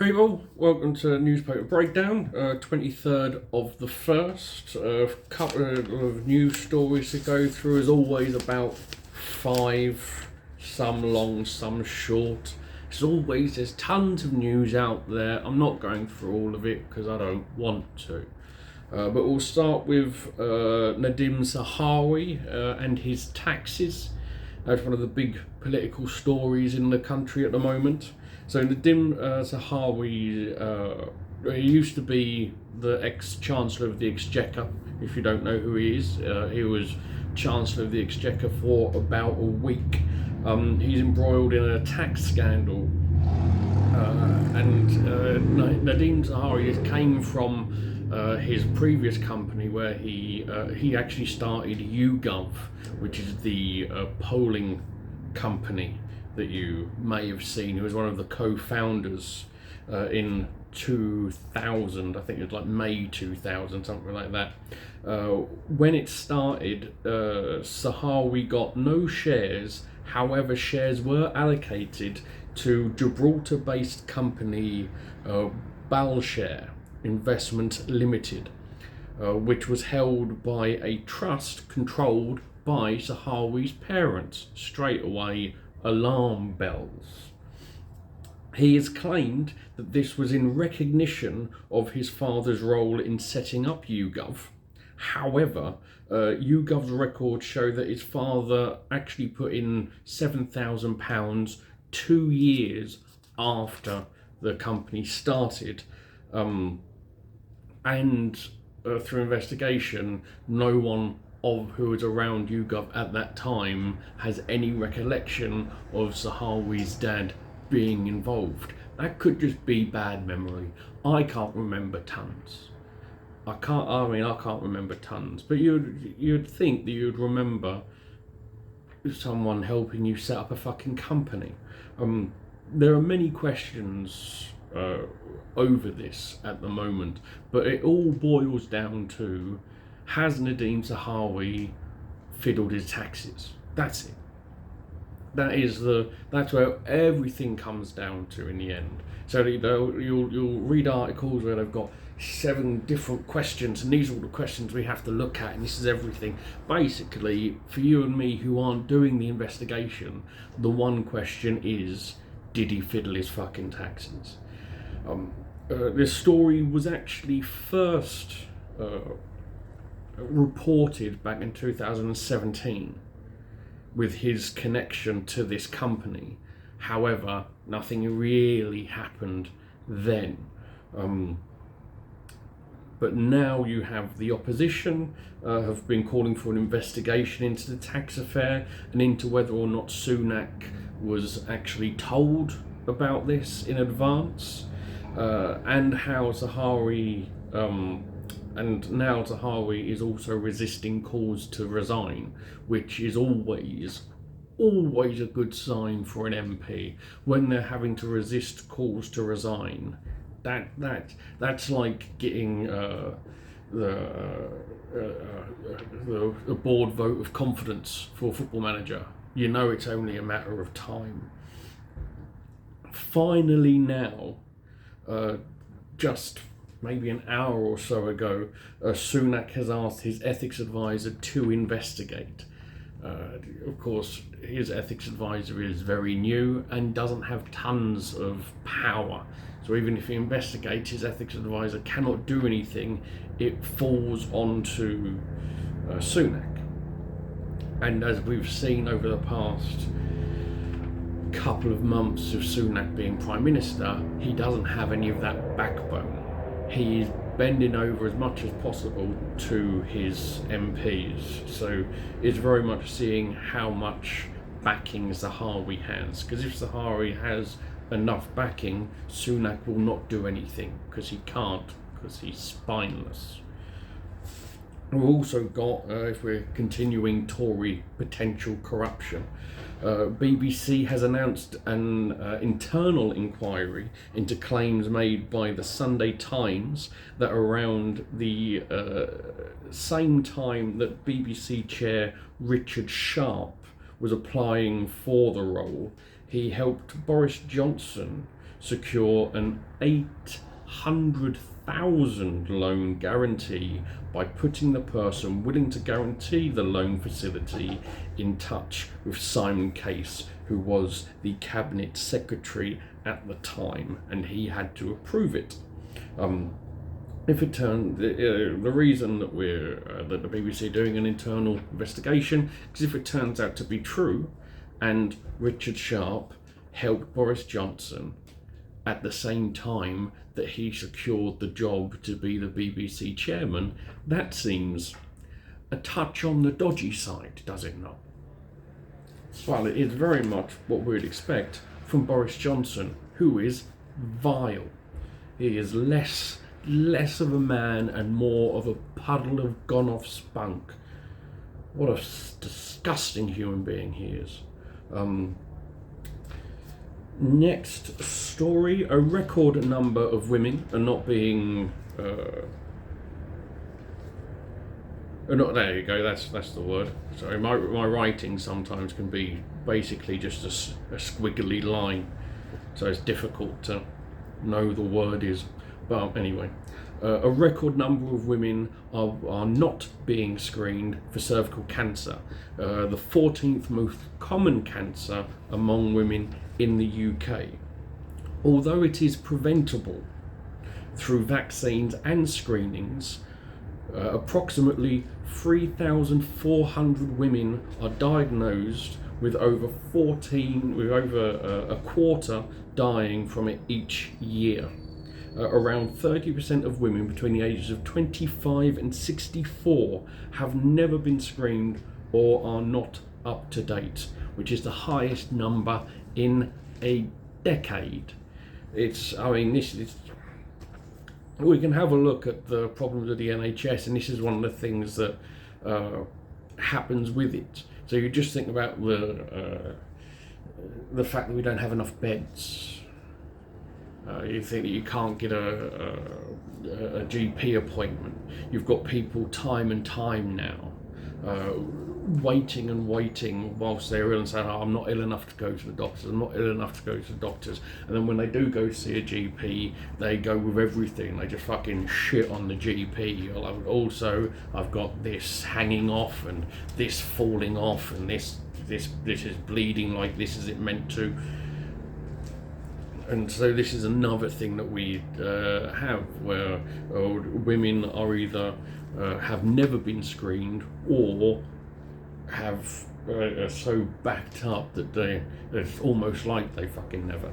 People, welcome to Newspaper Breakdown, 23rd of the 1st. A couple of news stories to go through, as always, about 5, some long, some short. As always, there's tons of news out there. I'm not going through all of it because I don't want to. But we'll start with Nadim Zahwai and his taxes. That's one of the big political stories in the country at the moment. So Nadim Zahwai, he used to be the ex-Chancellor of the Exchequer. If you don't know who he is, he was Chancellor of the Exchequer for about a week. He's embroiled in a tax scandal. Nadim Zahwai came from his previous company where he actually started YouGov, which is the polling company that you may have seen. He was one of the co-founders in 2000, I think it was like May 2000, something like that. When it started, Zahwai got no shares. However, shares were allocated to Gibraltar-based company Balshare Investment Limited, which was held by a trust controlled by Zahwai's parents. Straight away, alarm bells. He has claimed that this was in recognition of his father's role in setting up YouGov. However, YouGov's records show that his father actually put in £7,000 2 years after the company started. Through investigation, no one of who was around YouGov at that time has any recollection of Zahwai's dad being involved. That could just be bad memory. I can't remember tons. I can't remember tons. But you'd think that you'd remember someone helping you set up a fucking company. There are many questions over this at the moment, but it all boils down to: has Nadim Zahwai fiddled his taxes? That's it. That's where everything comes down to in the end. So you'll read articles where they've got 7 different questions, and these are all the questions we have to look at, and this is everything. Basically, for you and me who aren't doing the investigation, the one question is: did he fiddle his fucking taxes? This story was actually first reported back in 2017 with his connection to this company. However, nothing really happened then. But now you have the opposition have been calling for an investigation into the tax affair and into whether or not Sunak was actually told about this in advance, and how Zahwai is also resisting calls to resign, which is always a good sign for an MP when they're having to resist calls to resign. That's like getting the board vote of confidence for a football manager. You know it's only a matter of time. Finally now, just maybe an hour or so ago, Sunak has asked his ethics advisor to investigate. Of course, his ethics advisor is very new and doesn't have tons of power. So even if he investigates, his ethics advisor cannot do anything. It falls onto Sunak. And as we've seen over the past couple of months of Sunak being Prime Minister, he doesn't have any of that backbone. He is bending over as much as possible to his MPs. So it's very much seeing how much backing Zahwai has. Because if Zahwai has enough backing, Sunak will not do anything, because he can't, because he's spineless. We've also got, if we're continuing Tory potential corruption, BBC has announced an internal inquiry into claims made by the Sunday Times that around the same time that BBC chair Richard Sharp was applying for the role, he helped Boris Johnson secure an 800,000 loan guarantee by putting the person willing to guarantee the loan facility in touch with Simon Case, who was the cabinet secretary at the time, and he had to approve it. If it turned the reason that that the BBC are doing an internal investigation is if it turns out to be true, and Richard Sharp helped Boris Johnson at the same time that he secured the job to be the BBC chairman, that seems a touch on the dodgy side, does it not? Well, it is very much what we'd expect from Boris Johnson, who is vile. He is less of a man and more of a puddle of gone-off spunk. What a disgusting human being he is. Next story, a record number of women are not being... not, there you go, that's the word. Sorry, my writing sometimes can be basically just a squiggly line, so it's difficult to know the word is. But anyway, a record number of women are not being screened for cervical cancer, the 14th most common cancer among women in the UK. Although it is preventable through vaccines and screenings, approximately 3,400 women are diagnosed with over a quarter dying from it each year. Around 30% of women between the ages of 25 and 64 have never been screened or are not up to date, which is the highest number in a decade. This is... We can have a look at the problems of the NHS, and this is one of the things that happens with it. So you just think about the fact that we don't have enough beds. You think that you can't get a GP appointment. You've got people time and time now waiting whilst they're ill and saying, I'm not ill enough to go to the doctors, I'm not ill enough to go to the doctors. And then when they do go to see a GP, they go with everything. They just fucking shit on the GP. Also, I've got this hanging off and this falling off and this is bleeding like this is it meant to. And so this is another thing that we have, where women are either have never been screened or have are so backed up that it's almost like they fucking never.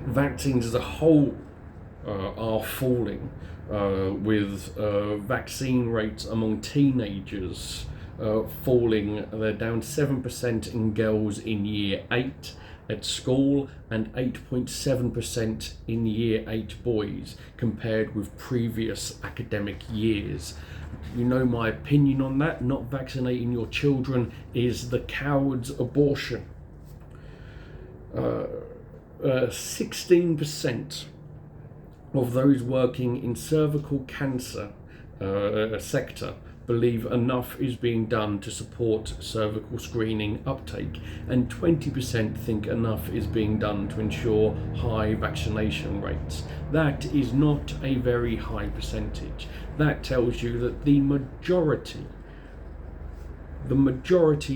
Vaccines as a whole are falling, with vaccine rates among teenagers falling. They're down 7% in girls in year 8 at school and 8.7% in year 8 boys, compared with previous academic years. You know my opinion on that. Not vaccinating your children is the coward's abortion. 16% of those working in cervical cancer sector believe enough is being done to support cervical screening uptake, and 20% think enough is being done to ensure high vaccination rates. That is not a very high percentage. That tells you that the majority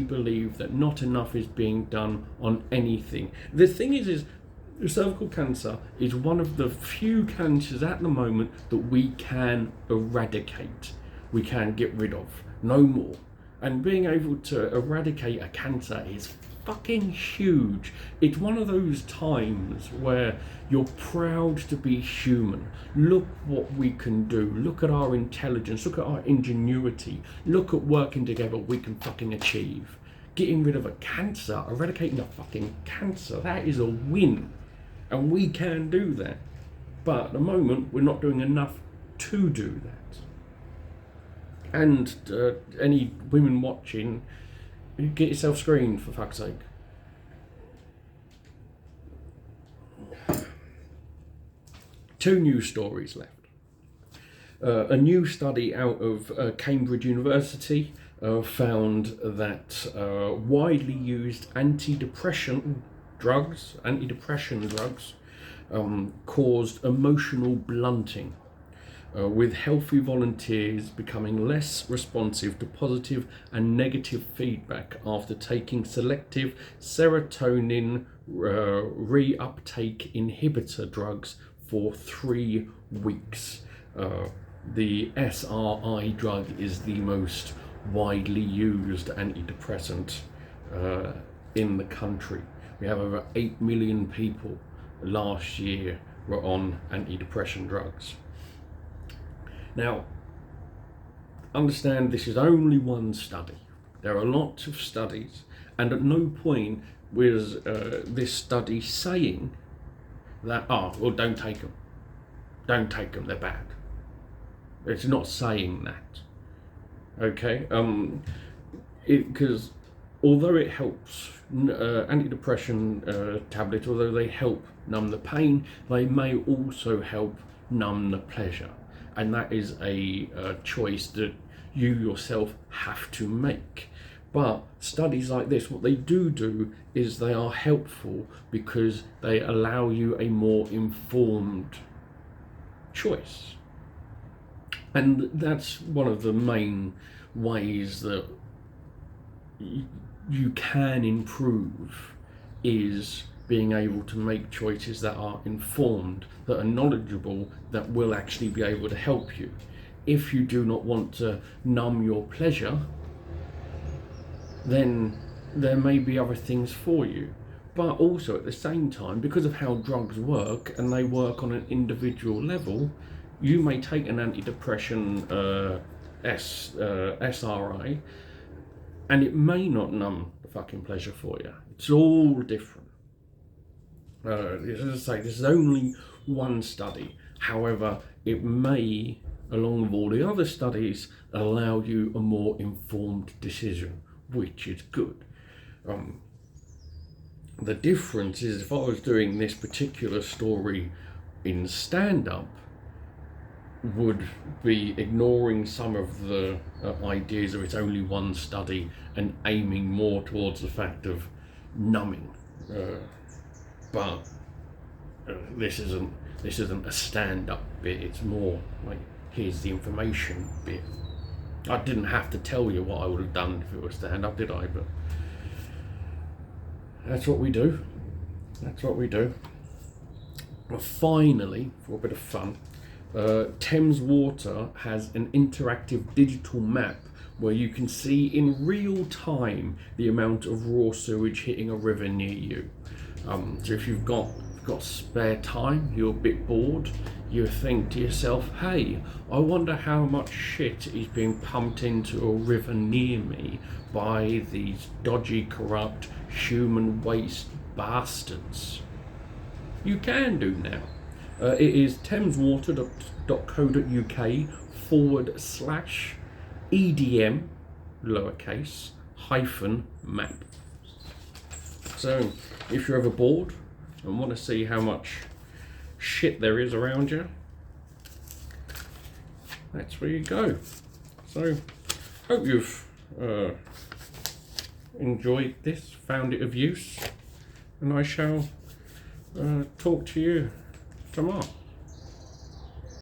believe that not enough is being done on anything. The thing is cervical cancer is one of the few cancers at the moment that we can eradicate. We can get rid of, no more. And being able to eradicate a cancer is fucking huge. It's one of those times where you're proud to be human. Look what we can do. Look at our intelligence. Look at our ingenuity. Look at working together we can fucking achieve. Getting rid of a cancer, eradicating a fucking cancer, that is a win. And we can do that. But at the moment, we're not doing enough to do that. And any women watching, get yourself screened, for fuck's sake. Two news stories left. A new study out of Cambridge University found that widely used antidepressant drugs, antidepressant drugs, caused emotional blunting, with healthy volunteers becoming less responsive to positive and negative feedback after taking selective serotonin reuptake inhibitor drugs for 3 weeks. The SRI drug is the most widely used antidepressant in the country. We have over 8 million people last year were on antidepressant drugs. Now, understand this is only one study. There are lots of studies, and at no point was this study saying that, well, don't take them. Don't take them, they're bad. It's not saying that. Okay? Because although it helps, antidepressant tablets, although they help numb the pain, they may also help numb the pleasure. And that is a choice that you yourself have to make. But studies like this, what they do is they are helpful because they allow you a more informed choice. And that's one of the main ways that you can improve, is being able to make choices that are informed, that are knowledgeable, that will actually be able to help you. If you do not want to numb your pleasure, then there may be other things for you. But also at the same time, because of how drugs work, and they work on an individual level, you may take an antidepressant SRI, and it may not numb the fucking pleasure for you. It's all different. As I say, this is only one study. However, it may, along with all the other studies, allow you a more informed decision, which is good. The difference is, if I was doing this particular story in stand-up, would be ignoring some of the ideas of it's only one study and aiming more towards the fact of numbing. But this isn't a stand-up bit. It's more like, here's the information bit. I didn't have to tell you what I would have done if it was stand-up, did I? But that's what we do. That's what we do. Well, finally, for a bit of fun, Thames Water has an interactive digital map where you can see in real time the amount of raw sewage hitting a river near you. So if you've got spare time, you're a bit bored, you think to yourself, hey, I wonder how much shit is being pumped into a river near me by these dodgy, corrupt, human waste bastards. You can do now. It is thameswater.co.uk/EDM, lowercase, -map. So, if you're ever bored and want to see how much shit there is around you, that's where you go. So, hope you've enjoyed this, found it of use, and I shall talk to you tomorrow.